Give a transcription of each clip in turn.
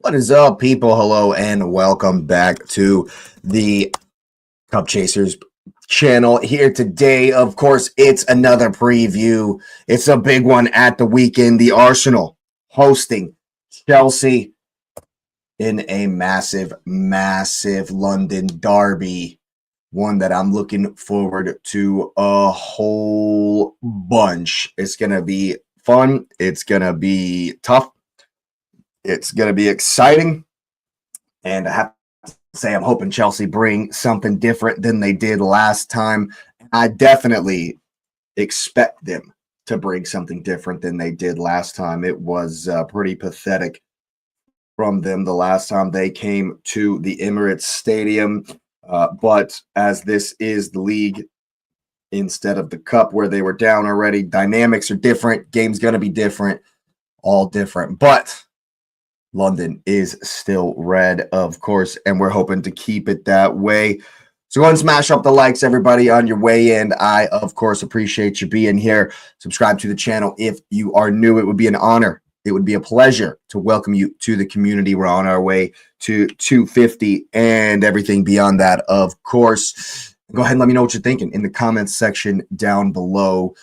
What is up, people? Hello, and welcome back to the Cup Chasers channel here today. Of course, it's another preview. It's a big one at the weekend. The Arsenal hosting Chelsea in a massive, massive London derby. One that I'm looking forward to a whole bunch. It's going to be fun. It's going to be tough. It's going to be exciting. And I have to say, I'm hoping Chelsea bring something different than they did last time. I definitely expect them to bring something different than they did last time. It was pretty pathetic from them the last time they came to the Emirates Stadium. But as this is the league instead of the cup where they were down already, dynamics are different. Game's going to be different, all different. But London is still red, of course, and we're hoping to keep it that way. So go and smash up the likes, everybody, on your way in. I, of course, appreciate you being here. Subscribe to the channel if you are new. It would be an honor. It would be a pleasure to welcome you to the community. We're on our way to 250 and everything beyond that, of course. Go ahead and let me know what you're thinking in the comments section down below.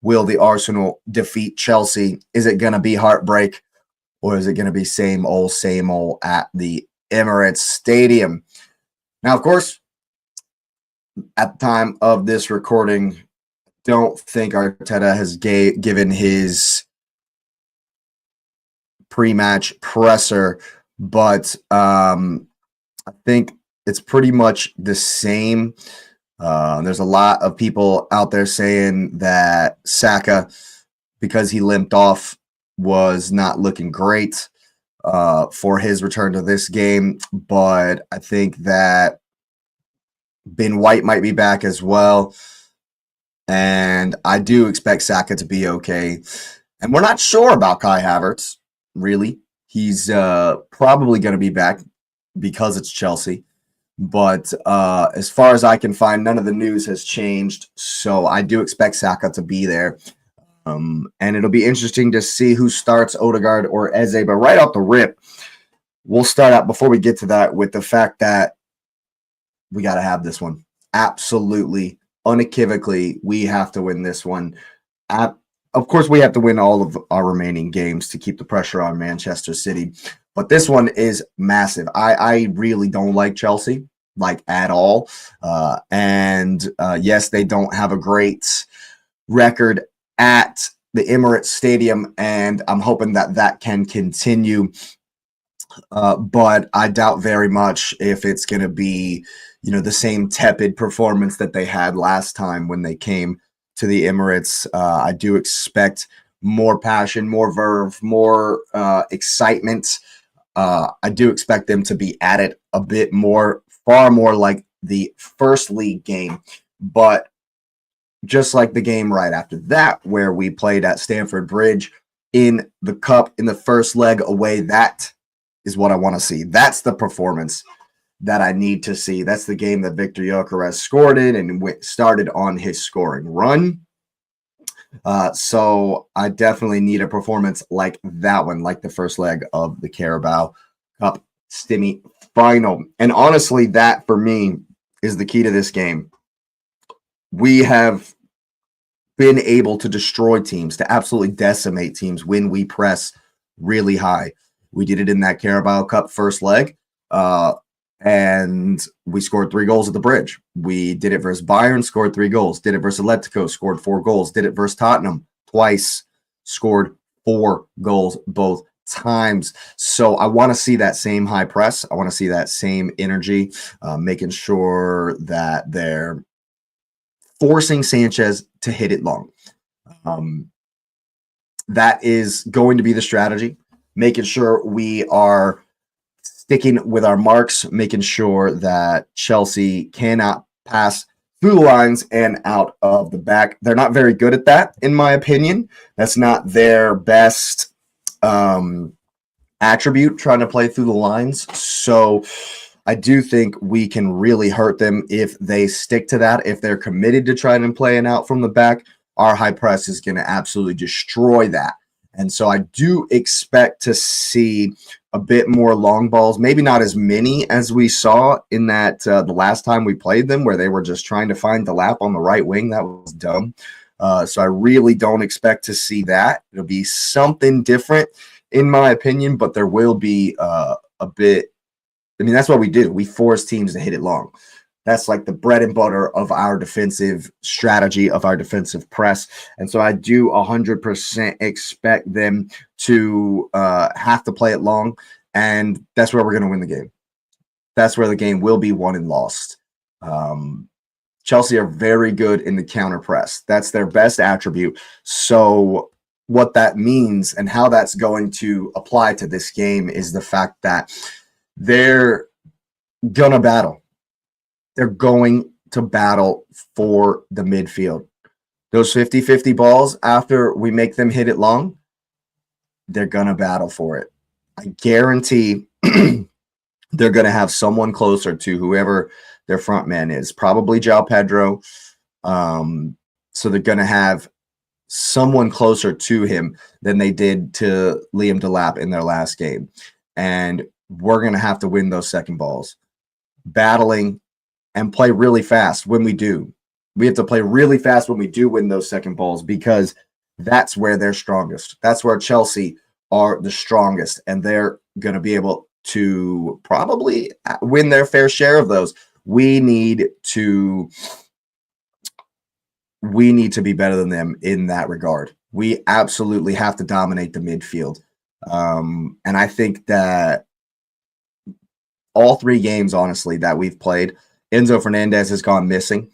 Will the Arsenal defeat Chelsea? Is it going to be heartbreak? Or is it going to be same old at the Emirates Stadium? Now, of course, at the time of this recording, don't think Arteta has given his pre-match presser, but I think it's pretty much the same. There's a lot of people out there saying that Saka, because he limped off, was not looking great for his return to this game, but I think that Ben White might be back as well, and I do expect Saka to be okay. And we're not sure about Kai Havertz, really. He's probably going to be back because it's Chelsea, but as far as I can find, none of the news has changed, so I do expect Saka to be there. And it'll be interesting to see who starts, Odegaard or Eze. But right off the rip, we'll start out before we get to that with the fact that we got to have this one. Absolutely, unequivocally, we have to win this one. Of course, we have to win all of our remaining games to keep the pressure on Manchester City. But this one is massive. I really don't like Chelsea, like at all. Yes, they don't have a great record at the Emirates Stadium, and I'm hoping that that can continue. But I doubt very much if it's going to be, the same tepid performance that they had last time when they came to the Emirates. I do expect more passion, more verve, more excitement. I do expect them to be at it a bit more, far more like the first league game. But just like the game right after that, where we played at Stamford Bridge in the cup in the first leg away, that is what I want to see. That's the performance that I need to see. That's the game that Victor Gyökeres scored in and started on his scoring run. So I definitely need a performance like that one, like the first leg of the Carabao Cup semi-final. And honestly, that for me is the key to this game. We have been able to destroy teams, to absolutely decimate teams when we press really high. We did it in that Carabao Cup first leg, and we scored 3 goals at the Bridge. We did it versus Bayern, scored 3 goals. Did it versus Atletico, scored 4 goals. Did it versus Tottenham twice, scored 4 goals both times. So I want to see that same high press. I want to see that same energy, making sure that they're forcing Sanchez to hit it long. That is going to be the strategy, making sure we are sticking with our marks, making sure that Chelsea cannot pass through the lines and out of the back. They're not very good at that, in my opinion. That's not their best attribute, trying to play through the lines. So I do think we can really hurt them if they stick to that. If they're committed to trying and playing out from the back, our high press is going to absolutely destroy that. And so I do expect to see a bit more long balls, maybe not as many as we saw in that the last time we played them, where they were just trying to find the lap on the right wing. That was dumb. So I really don't expect to see that. It'll be something different, in my opinion, but there will be a bit. I mean, that's what we do. We force teams to hit it long. That's like the bread and butter of our defensive strategy, of our defensive press. And so I do 100% expect them to have to play it long. And that's where we're going to win the game. That's where the game will be won and lost. Chelsea are very good in the counter press. That's their best attribute. So what that means and how that's going to apply to this game is the fact that they're going to battle. They're going to battle for the midfield. Those 50-50 balls, after we make them hit it long, they're going to battle for it. I guarantee they're going to have someone closer to whoever their front man is, probably João Pedro. So they're going to have someone closer to him than they did to Liam Delap in their last game. And we're going to have to win those second balls. Battling and play really fast when we do. We have to play really fast when we do win those second balls, because that's where they're strongest. That's where Chelsea are the strongest, and they're going to be able to probably win their fair share of those. We need to be better than them in that regard. We absolutely have to dominate the midfield. And I think that all three games, honestly, that we've played, Enzo Fernandez has gone missing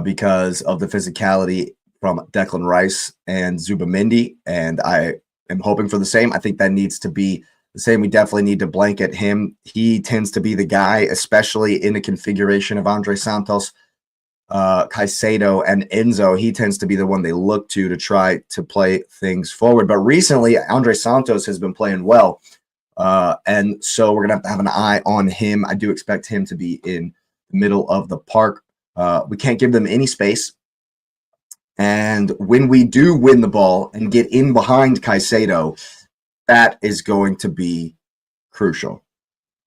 because of the physicality from Declan Rice and Zubamendi, and I am hoping for the same. I think that needs to be the same. We definitely need to blanket him. He tends to be the guy, especially in the configuration of Andre Santos, Caicedo, and Enzo. He tends to be the one they look to try to play things forward. But recently, Andre Santos has been playing well, and so we're going to have an eye on him. I do expect him to be in middle of the park. We can't give them any space. And when we do win the ball and get in behind Caicedo, that is going to be crucial.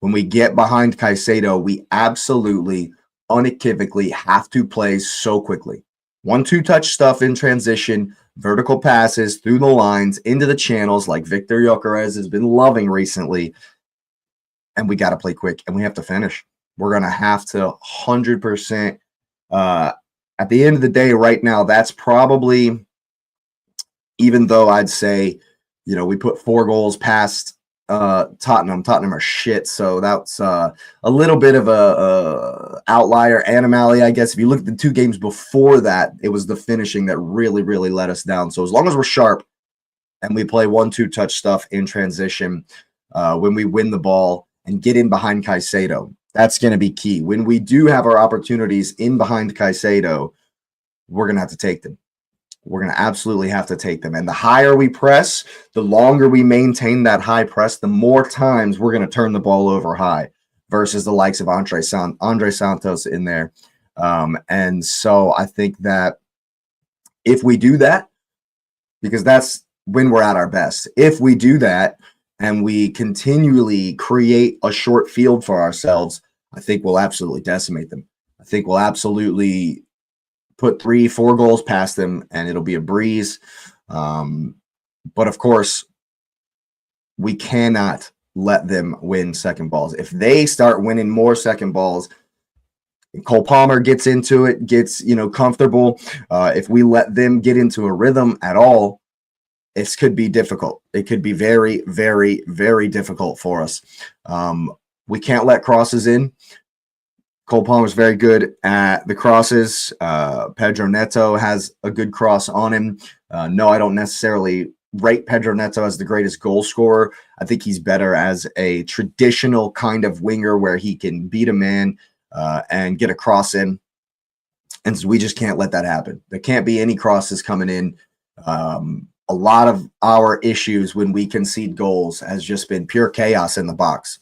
When we get behind Caicedo, we absolutely, unequivocally have to play so quickly. 1-2 touch stuff in transition, vertical passes through the lines, into the channels like Victor Gyökeres has been loving recently. And we got to play quick, and we have to finish. We're going to have to 100%. At the end of the day, right now, that's probably, even though I'd say, we put 4 goals past Tottenham. Tottenham are shit, so that's a little bit of a outlier anomaly, I guess. If you look at the 2 games before that, it was the finishing that really, really let us down. So as long as we're sharp and we play 1-2 touch stuff in transition, when we win the ball and get in behind Caicedo, that's going to be key. When we do have our opportunities in behind Caicedo, we're going to have to take them. We're going to absolutely have to take them. And the higher we press, the longer we maintain that high press, the more times we're going to turn the ball over high versus the likes of Andre Santos in there. And so I think that if we do that, because that's when we're at our best, if we do that and we continually create a short field for ourselves, I think we'll absolutely decimate them. I think we'll absolutely put 3-4 goals past them, and it'll be a breeze. But of course, we cannot let them win second balls. If they start winning more second balls, Cole Palmer gets into it, gets comfortable. If we let them get into a rhythm at all, it could be difficult. It could be very, very, very difficult for us. We can't let crosses in. Cole Palmer's very good at the crosses. Pedro Neto has a good cross on him. No, I don't necessarily rate Pedro Neto as the greatest goal scorer. I think he's better as a traditional kind of winger where he can beat a man and get a cross in. And so we just can't let that happen. There can't be any crosses coming in. A lot of our issues when we concede goals has just been pure chaos in the box.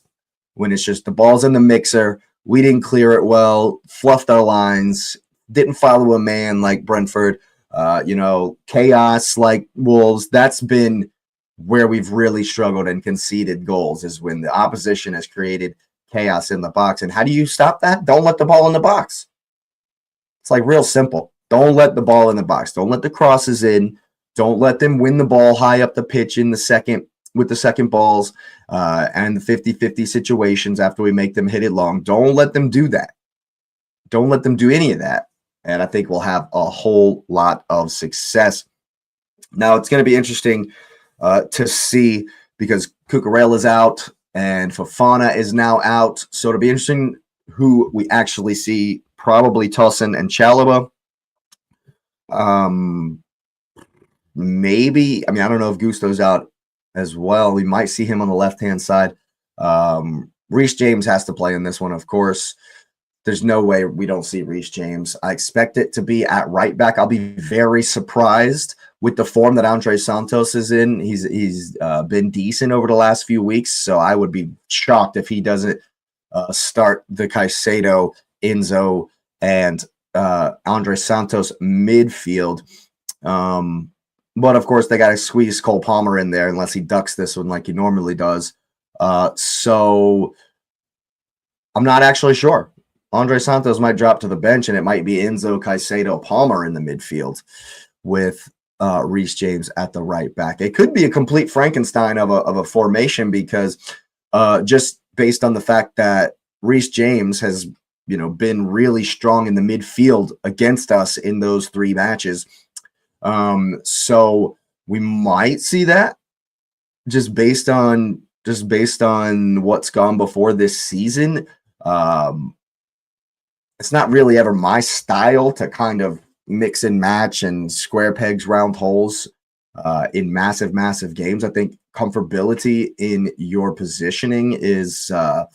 When it's just the ball's in the mixer, we didn't clear it well, fluffed our lines, didn't follow a man like Brentford, chaos like Wolves. That's been where we've really struggled and conceded goals is when the opposition has created chaos in the box. And how do you stop that? Don't let the ball in the box. It's like real simple. Don't let the ball in the box. Don't let the crosses in. Don't let them win the ball high up the pitch in the second with the second balls and the 50-50 situations after we make them hit it long. Don't let them do that. Don't let them do any of that. And I think we'll have a whole lot of success. Now, it's going to be interesting to see because Cucurella is out and Fofana is now out. So it'll be interesting who we actually see. Probably Tosin and Chalobah. Maybe, I mean, I don't know if Gusto's out as well. We might see him on the left-hand side. Reece James has to play in this one, of course. There's no way we don't see Reece James. I expect it to be at right back. I'll be very surprised with the form that Andre Santos is in. He's been decent over the last few weeks, so I would be shocked if he doesn't start the Caicedo, Enzo, and Andre Santos midfield. But, of course, they got to squeeze Cole Palmer in there unless he ducks this one like he normally does. So I'm not actually sure. Andre Santos might drop to the bench, and it might be Enzo, Caicedo, Palmer in the midfield with Reece James at the right back. It could be a complete Frankenstein of a formation because just based on the fact that Reece James has been really strong in the midfield against us in those 3 matches. So we might see that just based on what's gone before this season. It's not really ever my style to kind of mix and match and square pegs, round holes in massive games. I think comfortability in your positioning is a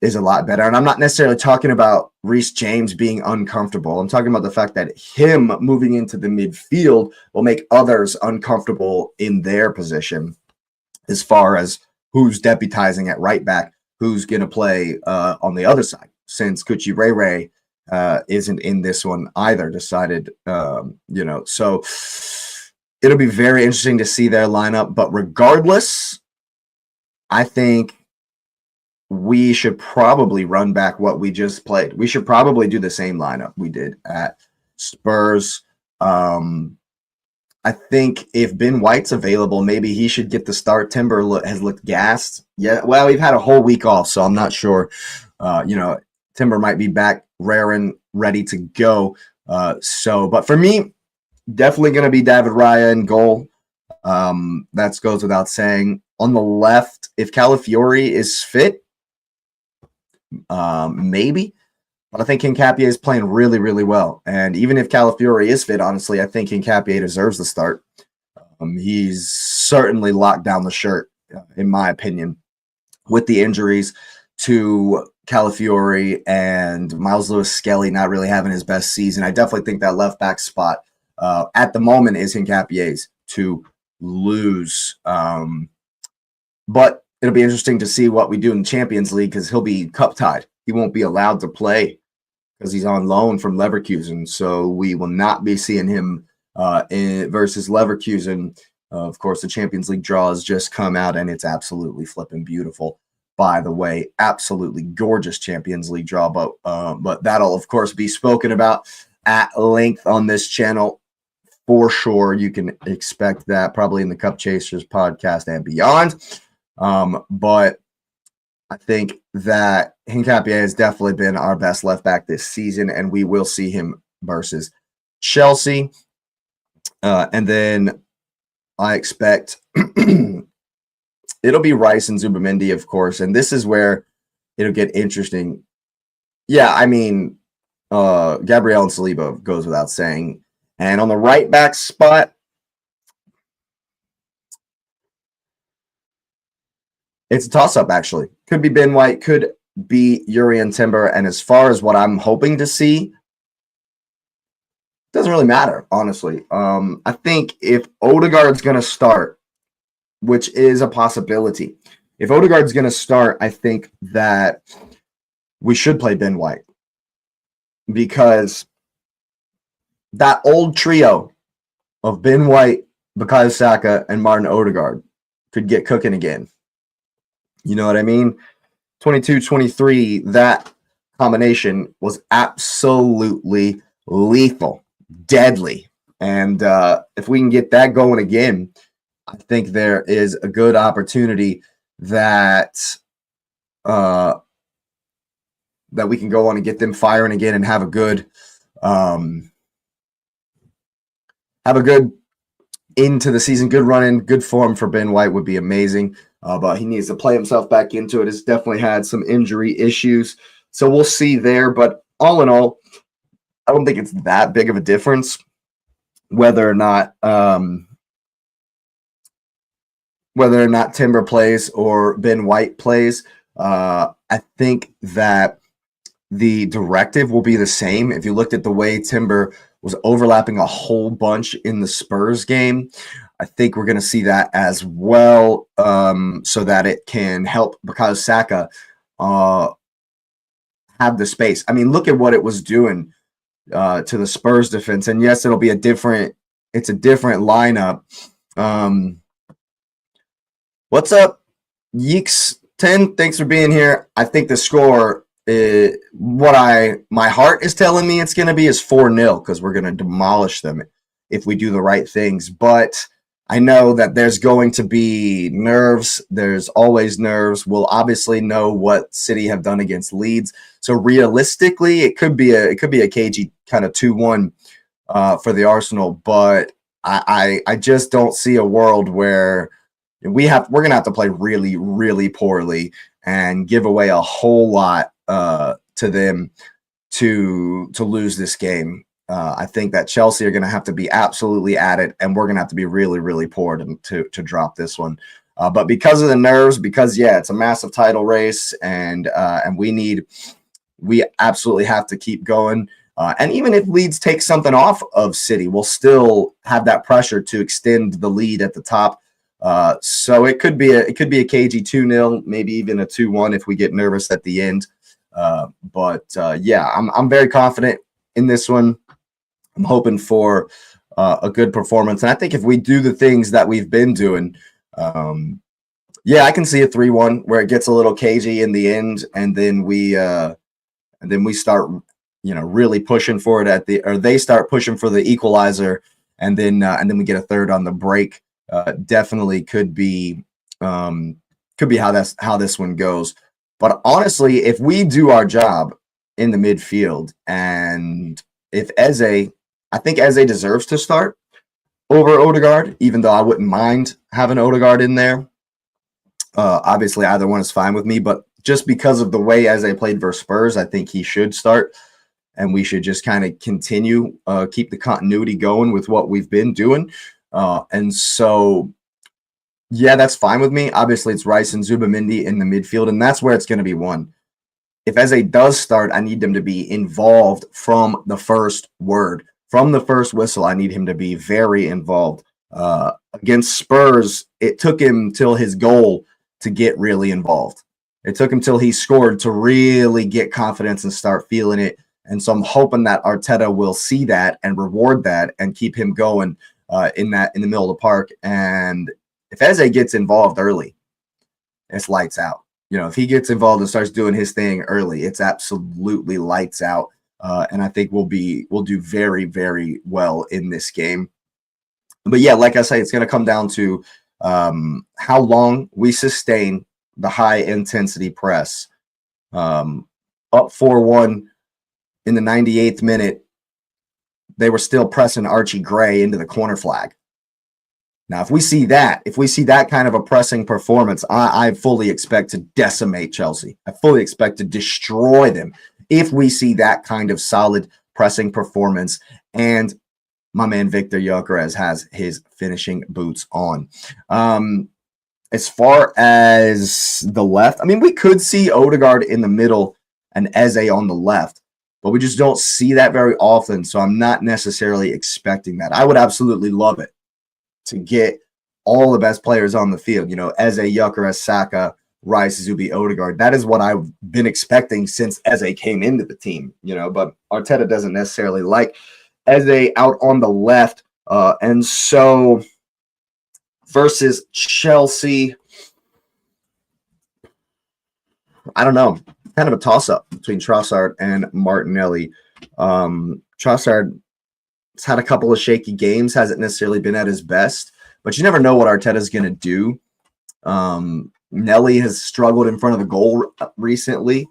lot better. And I'm not necessarily talking about Reece James being uncomfortable. I'm talking about the fact that him moving into the midfield will make others uncomfortable in their position as far as who's deputizing at right back, who's going to play on the other side, since Cucurella isn't in this one either, decided, So it'll be very interesting to see their lineup. But regardless, I think we should probably run back what we just played. We should probably do the same lineup we did at Spurs. I think if Ben White's available, maybe he should get the start. Timber has looked gassed. Yeah, well, we've had a whole week off, so I'm not sure. Timber might be back, raring, ready to go. But for me, definitely going to be David Raya in goal. That goes without saying. On the left, if Calafiori is fit, maybe. But I think Hincapié is playing really, really well. And even if Calafiori is fit, honestly, I think Hincapié deserves the start. He's certainly locked down the shirt, in my opinion, with the injuries to Calafiori and Miles Lewis-Skelly not really having his best season. I definitely think that left back spot at the moment is Hincapié's to lose. But it'll be interesting to see what we do in the Champions League because he'll be cup tied. He won't be allowed to play because he's on loan from Leverkusen. So we will not be seeing him versus Leverkusen. Of course, the Champions League draw has just come out, and it's absolutely flipping beautiful. By the way, absolutely gorgeous Champions League draw. But that'll, of course, be spoken about at length on this channel for sure. You can expect that probably in the Cup Chasers podcast and beyond. But I think that Hincapié has definitely been our best left back this season, and we will see him versus Chelsea. And then I expect it'll be Rice and Zubimendi, of course, and this is where it'll get interesting. Yeah, I mean, Gabriel and Saliba goes without saying. And on the right back spot, it's a toss-up, actually. Could be Ben White, could be Jurrien Timber. And as far as what I'm hoping to see, doesn't really matter, honestly. I think if Odegaard's going to start, which is a possibility, if Odegaard's going to start, I think that we should play Ben White. Because that old trio of Ben White, Bukayo Saka and Martin Odegaard could get cooking again. You know what I mean? 22-23, that combination was absolutely lethal, deadly. And if we can get that going again, I think there is a good opportunity that that we can go on and get them firing again and have a good into the season, good run in, good form for Ben White would be amazing. But he needs to play himself back into it. Has definitely had some injury issues, so we'll see there. But all in all, I don't think it's that big of a difference whether or not Timber plays or Ben White plays. I think that the directive will be the same. If you looked at the way Timber was overlapping a whole bunch in the Spurs game, I think we're going to see that as well, so that it can help because Saka have the space. I mean, look at what it was doing to the Spurs defense. And yes, it's a different lineup. What's up, Yeeks10? Thanks for being here. I think the score, my heart is telling me it's going to be is 4-0 because we're going to demolish them if we do the right things. But I know that there's going to be nerves. There's always nerves. We'll obviously know what City have done against Leeds. So realistically, it could be a cagey kind of 2-1 for the Arsenal. But I just don't see a world where we're going to have to play really, really poorly and give away a whole lot to them to lose this game. I think that Chelsea are going to have to be absolutely at it, and we're going to have to be really, really poor to drop this one. But because of the nerves, it's a massive title race, and we absolutely have to keep going. And even if Leeds takes something off of City, we'll still have that pressure to extend the lead at the top. So it could be a cagey 2-0, maybe even a 2-1 if we get nervous at the end. I'm very confident in this one. I'm hoping for a good performance, and I think if we do the things that we've been doing, I can see a 3-1 where it gets a little cagey in the end, and then we start, really pushing for it they start pushing for the equalizer, and then we get a third on the break. Definitely could be how this one goes. But honestly, if we do our job in the midfield, and if I think Eze deserves to start over Odegaard, even though I wouldn't mind having Odegaard in there. Obviously, either one is fine with me, but just because of the way Eze played versus Spurs, I think he should start, and we should just kind of continue, keep the continuity going with what we've been doing. And so, that's fine with me. Obviously, it's Rice and Zubimendi in the midfield, and that's where it's going to be won. If Eze does start, I need them to be involved from the first word. From the first whistle, I need him to be very involved. Against Spurs, it took him till his goal to get really involved. It took him till he scored to really get confidence and start feeling it. And so I'm hoping that Arteta will see that and reward that and keep him going in the middle of the park. And if Eze gets involved early, it's lights out. If he gets involved and starts doing his thing early, it's absolutely lights out. And I think we'll do very, very well in this game. But like I say, it's going to come down to how long we sustain the high intensity press. Up 4-1 in the 98th minute, they were still pressing Archie Gray into the corner flag. Now, if we see that kind of a pressing performance, I fully expect to decimate Chelsea. I fully expect to destroy them if we see that kind of solid pressing performance. And my man Victor Gyökeres has his finishing boots on. As far as the left, I mean, we could see Odegaard in the middle and Eze on the left, but we just don't see that very often. So I'm not necessarily expecting that. I would absolutely love it to get all the best players on the field. Eze, Gyökeres, Saka, Rice, Zubi, Odegaard. That is what I've been expecting since Eze came into the team. But Arteta doesn't necessarily like Eze out on the left. And so versus Chelsea. I don't know. Kind of a toss-up between Trossard and Martinelli. Trossard has had a couple of shaky games, hasn't necessarily been at his best, but you never know what Arteta's going to do. Nelly has struggled in front of the goal recently,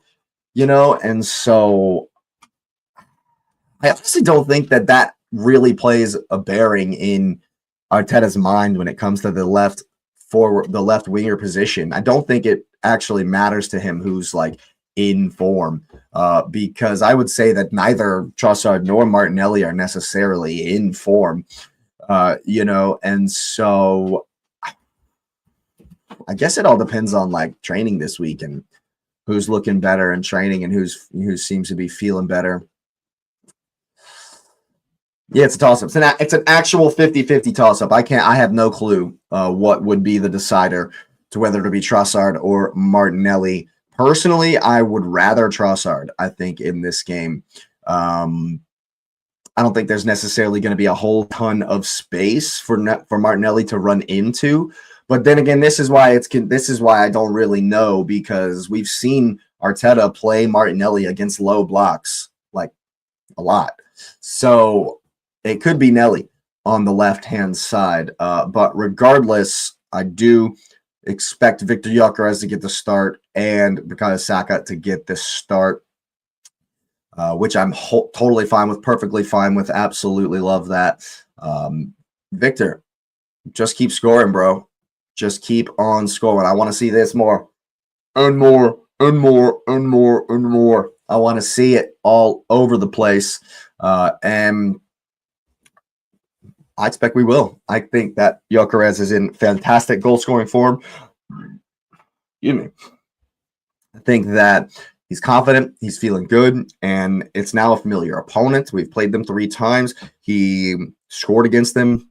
and so I honestly don't think that really plays a bearing in Arteta's mind when it comes to the left winger position. I don't think it actually matters to him who's like in form, because I would say that neither Trossard nor Martinelli are necessarily in form, and so I guess it all depends on like training this week and who's looking better in training and who seems to be feeling better. Yeah, it's a toss-up. It's an actual 50-50 toss-up. I have no clue what would be the decider to whether to be Trossard or Martinelli. Personally, I would rather Trossard, I think, in this game. I don't think there's necessarily going to be a whole ton of space for Martinelli to run into. But then again, this is why I don't really know, because we've seen Arteta play Martinelli against low blocks like a lot. So it could be Nelly on the left-hand side. But regardless, I do expect Victor Gyökeres to get the start and Bukayo Saka to get the start, which I'm totally fine with, perfectly fine with, absolutely love that. Victor, just keep scoring, bro. Just keep on scoring. I want to see this more and more and more and more and more. I want to see it all over the place. And I expect we will. I think that Gyökeres is in fantastic goal-scoring form. Excuse me. I think that he's confident, he's feeling good, and it's now a familiar opponent. We've played them 3 times. He scored against them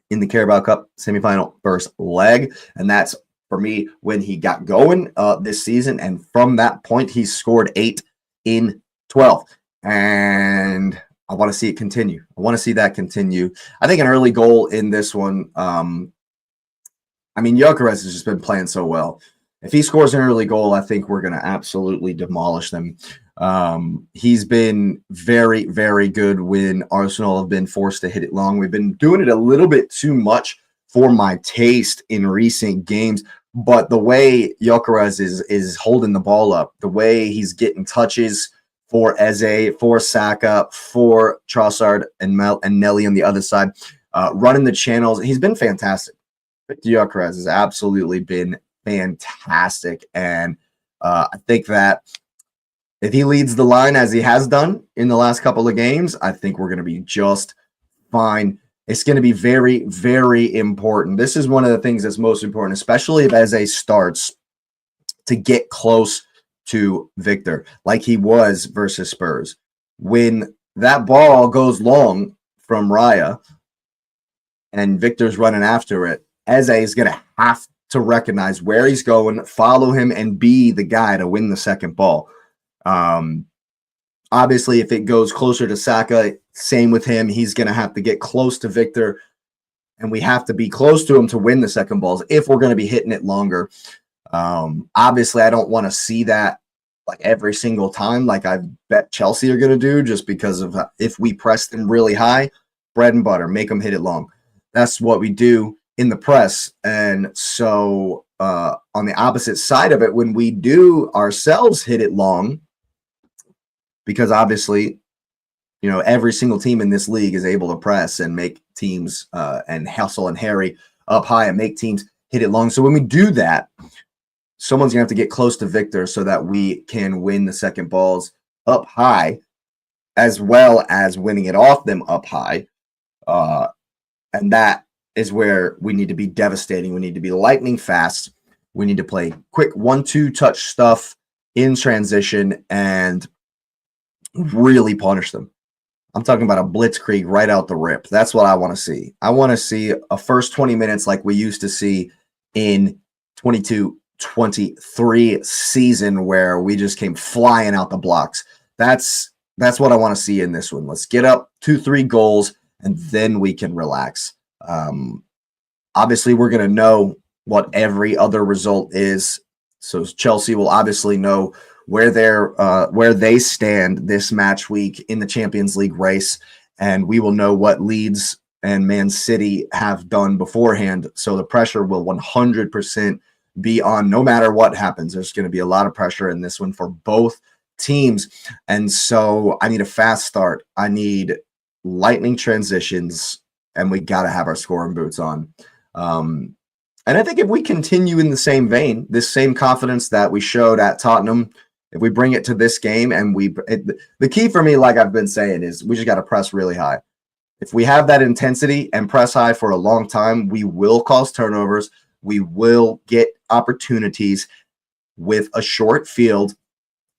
in the Carabao Cup semifinal first leg, and that's, for me, when he got going this season. And from that point, he scored 8 in 12. And I want to see it continue. I want to see that continue. I think an early goal in this one, Gyökeres has just been playing so well. If he scores an early goal, I think we're going to absolutely demolish them. He's been very, very good when Arsenal have been forced to hit it long. We've been doing it a little bit too much for my taste in recent games, but the way Gyökeres is holding the ball up, the way he's getting touches for Eze, for Saka, for Trossard and Nelly on the other side, running the channels, he's been fantastic. Gyökeres has absolutely been fantastic, and I think that if he leads the line as he has done in the last couple of games, I think we're going to be just fine. It's going to be very, very important. This is one of the things that's most important, especially if Eze starts to get close to Victor, like he was versus Spurs. When that ball goes long from Raya and Victor's running after it, Eze is going to have to recognize where he's going, follow him, and be the guy to win the second ball. Obviously, if it goes closer to Saka, same with him. He's going to have to get close to Victor, and we have to be close to him to win the second balls if we're going to be hitting it longer. Obviously, I don't want to see that like every single time, like I bet Chelsea are going to do, just because of if we press them really high, bread and butter, make them hit it long. That's what we do in the press. And so on the opposite side of it, when we do ourselves hit it long, because obviously, every single team in this league is able to press and make teams and hustle and harry up high and make teams hit it long. So when we do that, someone's going to have to get close to Victor so that we can win the second balls up high, as well as winning it off them up high. And that is where we need to be devastating. We need to be lightning fast. We need to play quick 1-2 touch stuff in transition and really punish them. I'm talking about a blitzkrieg right out the rip. That's what I want to see. I want to see a first 20 minutes like we used to see in 22-23 season, where we just came flying out the blocks. That's what I want to see in this one. Let's get up 2-3 goals, and then we can relax. Obviously, we're going to know what every other result is. So Chelsea will obviously know where they stand this match week in the Champions League race, and we will know what Leeds and Man City have done beforehand. So the pressure will 100% be on no matter what happens. There's going to be a lot of pressure in this one for both teams. And so I need a fast start. I need lightning transitions, and we got to have our scoring boots on. And I think if we continue in the same vein, this same confidence that we showed at Tottenham, if we bring it to this game, and the key for me, like I've been saying, is we just got to press really high. If we have that intensity and press high for a long time, we will cause turnovers. We will get opportunities with a short field,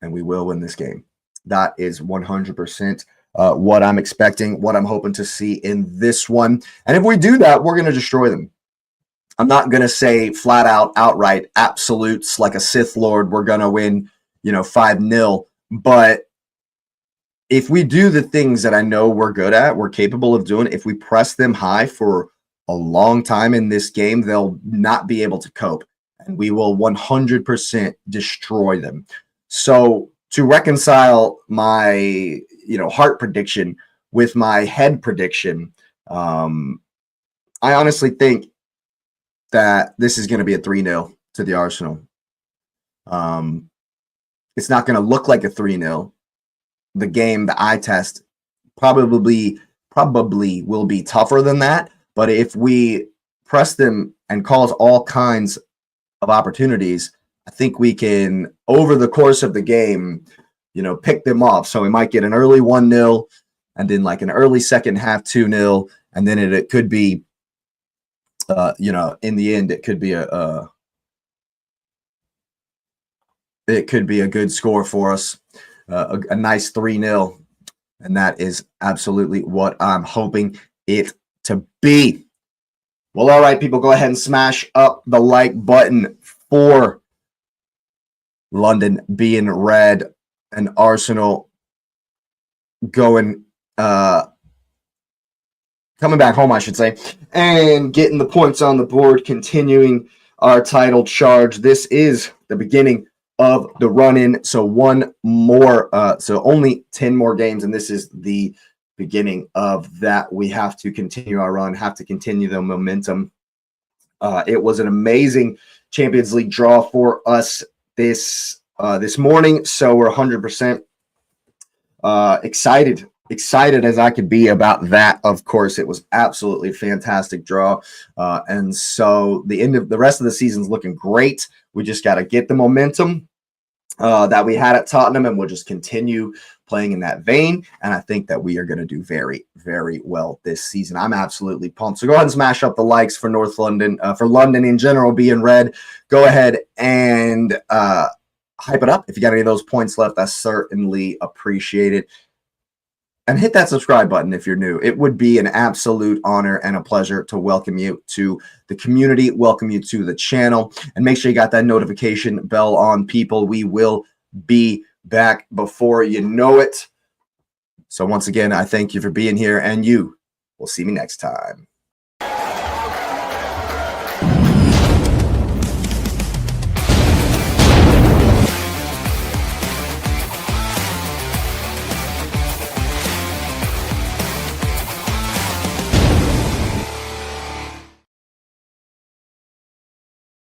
and we will win this game. That is 100% what I'm expecting, what I'm hoping to see in this one. And if we do that, we're going to destroy them. I'm not going to say flat out, outright, absolutes like a Sith Lord, we're going to win, 5-0. But if we do the things that I know we're good at, we're capable of doing, if we press them high for a long time in this game, they'll not be able to cope. And we will 100% destroy them. So to reconcile my, heart prediction with my head prediction, I honestly think that this is going to be a 3-0 to the Arsenal. It's not going to look like a 3-0. The game, the eye test, probably will be tougher than that. But if we press them and cause all kinds of opportunities, I think we can, over the course of the game, pick them off. So we might get an early 1-0 and then like an early second half 2-0. And then it could be, in the end, it could be a good score for us, a nice 3-0, and that is absolutely what I'm hoping it to be. Well, all right, people, go ahead and smash up the like button for London being red and Arsenal going coming back home, I should say, and getting the points on the board, continuing our title charge. This is the beginning of the run-in. So one more, so only 10 more games, and this is the beginning of that. We have to continue our run, have to continue the momentum. It was an amazing Champions League draw for us this morning, so we're 100% excited as I could be about that. Of course, it was absolutely a fantastic draw, and so the rest of the season's looking great. We just got to get the momentum that we had at Tottenham, and we'll just continue playing in that vein. And I think that we are going to do very, very well this season. I'm absolutely pumped. So go ahead and smash up the likes for North London, for London in general being red. Go ahead and hype it up. If you got any of those points left, I certainly appreciate it. And hit that subscribe button if you're new. It would be an absolute honor and a pleasure to welcome you to the community, welcome you to the channel, and make sure you got that notification bell on, people. We will be back before you know it. So once again, I thank you for being here, and you will see me next time.